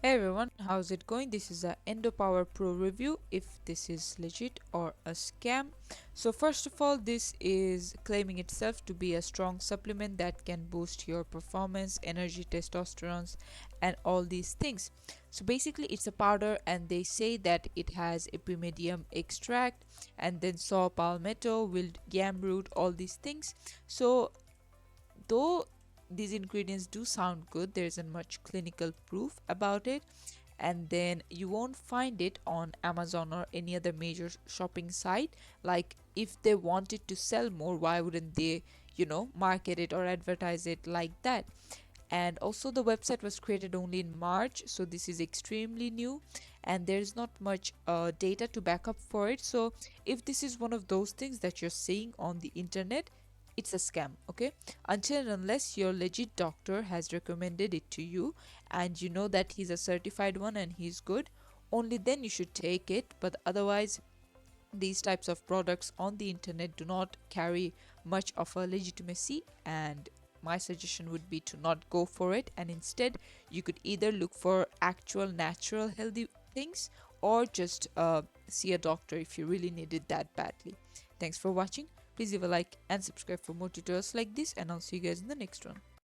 Hey everyone, how's it going? This is a Endopower Pro review if this is legit or a scam. So first of all, this is claiming itself to be a strong supplement that can boost your performance, energy, testosterone, and all these things. So basically it's a powder and they say that it has epimedium extract and then saw palmetto, wild yam root, all these things. So though these ingredients do sound good, there isn't much clinical proof about it, and then you won't find it on Amazon or any other major shopping site. Like, if they wanted to sell more, why wouldn't they, market it or advertise it like that? And also, the website was created only in March, so this is extremely new and there's not much data to back up for it. So if this is one of those things that you're seeing on the internet, it's a scam. Okay, until and unless your legit doctor has recommended it to you and you know that he's a certified one and he's good, only then you should take it. But otherwise, these types of products on the internet do not carry much of a legitimacy, and my suggestion would be to not go for it, and instead you could either look for actual natural healthy things or just see a doctor if you really need it that badly. Thanks for watching. Please leave a like and subscribe for more tutorials like this, and I'll see you guys in the next one.